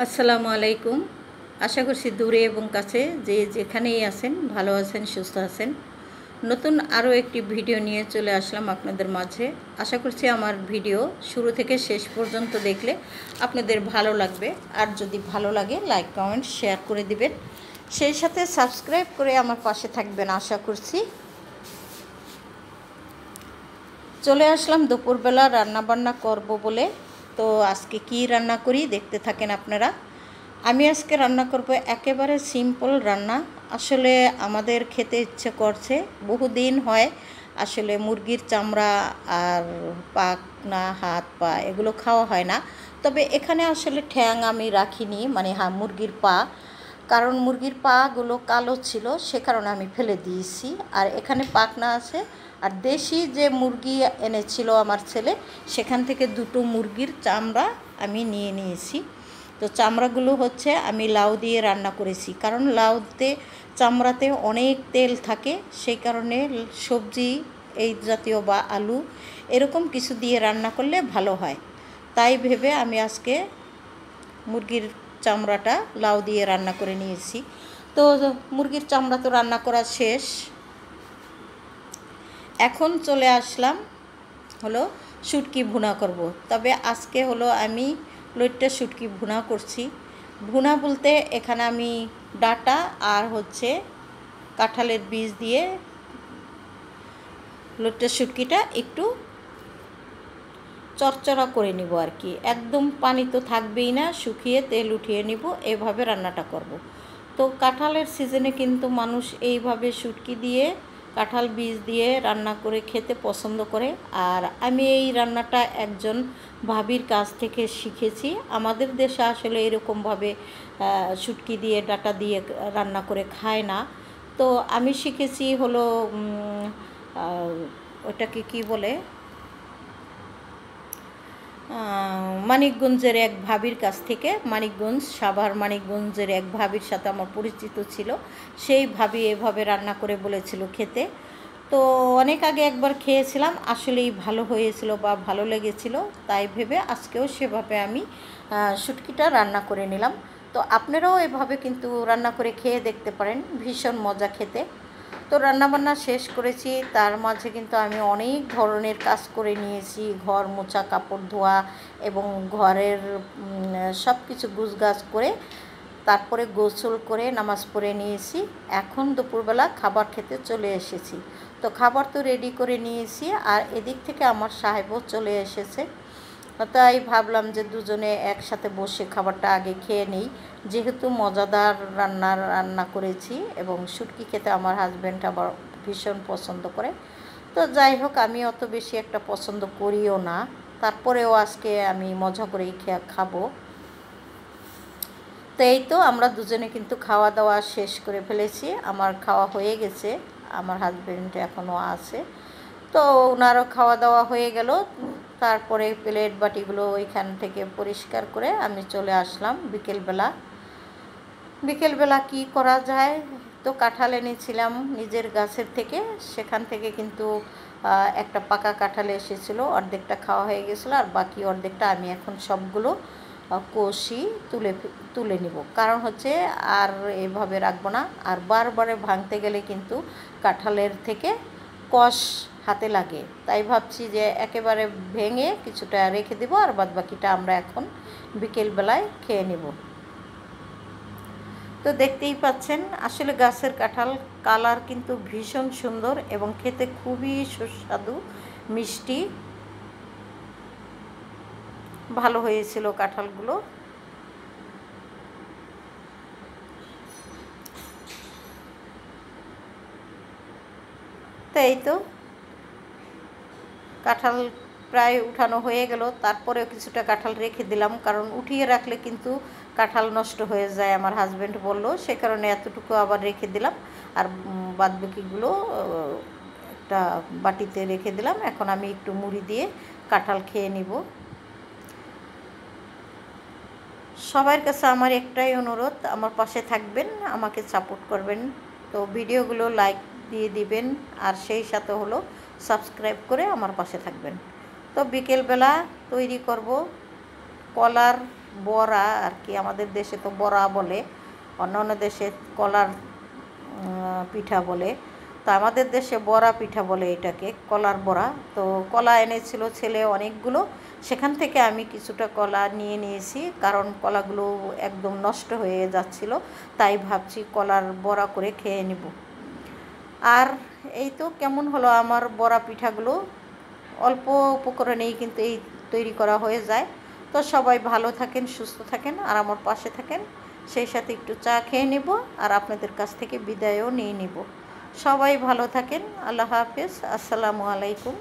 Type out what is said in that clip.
আসসালামু আলাইকুম। আশা করছি দূরে এবং কাছে যে যেখানেই আছেন ভালো আছেন, সুস্থ আছেন। নতুন আরও একটি ভিডিও নিয়ে চলে আসলাম আপনাদের মাঝে। আশা করছি আমার ভিডিও শুরু থেকে শেষ পর্যন্ত দেখলে আপনাদের ভালো লাগবে। আর যদি ভালো লাগে লাইক, কমেন্ট, শেয়ার করে দিবেন। সেই সাথে সাবস্ক্রাইব করে আমার পাশে থাকবেন আশা করছি। চলে আসলাম দুপুরবেলা রান্নাবান্না করব বলে। তো আজকে কি রান্না করি দেখতে থাকেন আপনারা। আমি আজকে রান্না করব একেবারে সিম্পল রান্না। আসলে আমাদের খেতে ইচ্ছে করছে, বহুদিন হয় আসলে মুরগির চামড়া আর পাখনা, হাত পা এগুলো খাওয়া হয় না। তবে এখানে আসলে ঠ্যাং আমি রাখিনি, মানে মুরগির পা, কারণ মুরগির পাগুলো কালো ছিল, সে কারণে আমি ফেলে দিয়েছি। আর এখানে পাখনা আছে। আর দেশি যে মুরগি এনেছিল আমার ছেলে, সেখান থেকে দুটো মুরগির চামড়া আমি নিয়ে নিয়েছি। তো চামড়াগুলো হচ্ছে আমি লাউ দিয়ে রান্না করেছি, কারণ লাউতে চামড়াতে অনেক তেল থাকে, সেই কারণে সবজি এই জাতীয় বা আলু এরকম কিছু দিয়ে রান্না করলে ভালো হয়। তাই ভেবে আমি আজকে মুরগির চামড়াটা লাউ দিয়ে রান্না করে নিয়েছি। তো মুরগির চামড়া তো রান্না করা শেষ। এখন চলে আসলাম হলো শুটকি ভুনা করব। তবে আজকে হলো আমি লইট্টা শুটকি ভুনা করছি। ভুনা বলতে এখানে আমি ডাটা আর হচ্ছে কাঁঠালের বীজ দিয়ে লইট্টা শুটকিটা একটু চরচরা করে নিব আর কি। একদম পানি তো থাকবেই না, শুকিয়ে তেল উঠিয়ে নিব, এভাবে রান্নাটা করব। তো কাঁঠালের সিজনে কিন্তু মানুষ এইভাবে শুটকি দিয়ে, কাঁঠাল বীজ দিয়ে রান্না করে খেতে পছন্দ করে। আর আমি এই রান্নাটা একজন ভাবির কাছ থেকে শিখেছি। আমাদের দেশে আসলে এরকমভাবে শুটকি দিয়ে, ডাটা দিয়ে রান্না করে খায় না। তো আমি শিখেছি হলো ওটাকে কি বলে, মানিকগঞ্জের এক ভাবির কাছ থেকে। মানিকগঞ্জ, সাভার মানিকগঞ্জের এক ভাবির সাথে আমার পরিচিত ছিল। সেই ভাবি এভাবে রান্না করে বলেছিল খেতে। তো অনেক আগে একবার খেয়েছিলাম, আসলেই ভালো হয়েছিল বা ভালো লেগেছিল। তাই ভেবে আজকেও সেভাবে আমি শুটকিটা রান্না করে নিলাম। তো আপনারাও এভাবে কিন্তু রান্না করে খেয়ে দেখতে পারেন, ভীষণ মজা খেতে। তো রান্নাবান্না শেষ করেছি, তার মাঝে কিন্তু আমি অনেক ধরনের কাজ করে নিয়েছি। ঘর মোছা, কাপড় ধোয়া এবং ঘরের সব কিছু গুছগাছ করে তারপরে গোসল করে নামাজ পড়ে নিয়েছি। এখন দুপুরবেলা খাবার খেতে চলে এসেছি। তো খাবার তো রেডি করে নিয়েছি, আর এদিক থেকে আমার সাহেবও চলে এসেছে। তাই ভাবলাম যে দুজনে একসাথে বসে খাবারটা আগে খেয়ে নিই, যেহেতু মজাদার রান্না করেছি এবং শুটকি খেতে আমার হাজব্যান্ড আবার ভীষণ পছন্দ করে। তো যাই হোক, আমি অত বেশি একটা পছন্দ করিও না, তারপরেও আজকে আমি মজা করেই খাবো। তো এই তো আমরা দুজনে কিন্তু খাওয়া দাওয়া শেষ করে ফেলেছি। আমার খাওয়া হয়ে গেছে, আমার হাজব্যান্ড এখনও আছে। তো ওনারও খাওয়া দাওয়া হয়ে গেল। তারপরে প্লেট বাটিগুলো ওইখান থেকে পরিষ্কার করে আমি চলে আসলাম বিকেলবেলা কি করা যায়। তো কাঁঠাল এনেছিলাম নিজের গাছের থেকে, সেখান থেকে কিন্তু একটা পাকা কাঁঠাল এসেছিলো, অর্ধেকটা খাওয়া হয়ে গেছিলো, আর বাকি অর্ধেকটা আমি এখন সবগুলো কষি তুলে নিব। কারণ হচ্ছে আর এভাবে রাখবো না, আর বারবারে ভাঙতে গেলে কিন্তু কাঁঠালের থেকে কষ হাতে লাগে। তাই ভাবছি যে একেবারে ভেঙে কিছুটা রেখে দেবো, আর বাদ বাকিটা আমরা এখন বিকেলবেলায় খেয়ে নেব। তো দেখতেই পাচ্ছেন আসলে গাছের কাঁঠাল কালার কিন্তু ভীষণ সুন্দর এবং খেতে খুবই সুস্বাদু, মিষ্টি, ভালো হয়েছিল কাঁঠালগুলো। তো এই তো কাঁঠাল প্রায় উঠানো হয়ে গেল। তারপরেও কিছুটা কাঁঠাল রেখে দিলাম, কারণ উঠিয়ে রাখলে কিন্তু কাঁঠাল নষ্ট হয়ে যায়, আমার হাজব্যান্ড বলল, সে কারণে এতটুকু আবার রেখে দিলাম। আর বাদবাকিগুলো একটা বাটিতে রেখে দিলাম। এখন আমি একটু মুড়ি দিয়ে কাঁঠাল খেয়ে নিব। সবার কাছে আমার একটাই অনুরোধ, আমার পাশে থাকবেন, আমাকে সাপোর্ট করবেন। তো ভিডিওগুলো লাইক দিয়ে দিবেন, আর সেই সাথে হলো সাবস্ক্রাইব করে আমার পাশে থাকবেন। তো বিকেলবেলা তৈরি করব কলার বড়া আর কি, আমাদের দেশে তো বড়া বলে, অন্য দেশে কলার পিঠা বলে, তো আমাদের দেশে বড়া পিঠা বলে এটাকে, কলার বড়া। তো কলা এনেছিল ছেলে অনেকগুলো, সেখান থেকে আমি কিছুটা কলা নিয়ে নিয়েছি, কারণ কলাগুলো একদম নষ্ট হয়ে যাচ্ছিল, তাই ভাবছি কলার বড়া করে খেয়ে নিব। আর এই তো কেমন হলো আমার বড়া পিঠাগুলো, অল্প উপকরণেই কিন্তু এই তৈরি করা হয়ে যায়। তো সবাই ভালো থাকেন, সুস্থ থাকেন, আর আমার পাশে থাকেন, সেই সাথে একটু চা খেয়ে নেব, আর আপনাদের কাছ থেকে বিদায়ও নিয়ে নিব। সবাই ভালো থাকেন, আল্লাহ হাফেজ, আসসালামু আলাইকুম।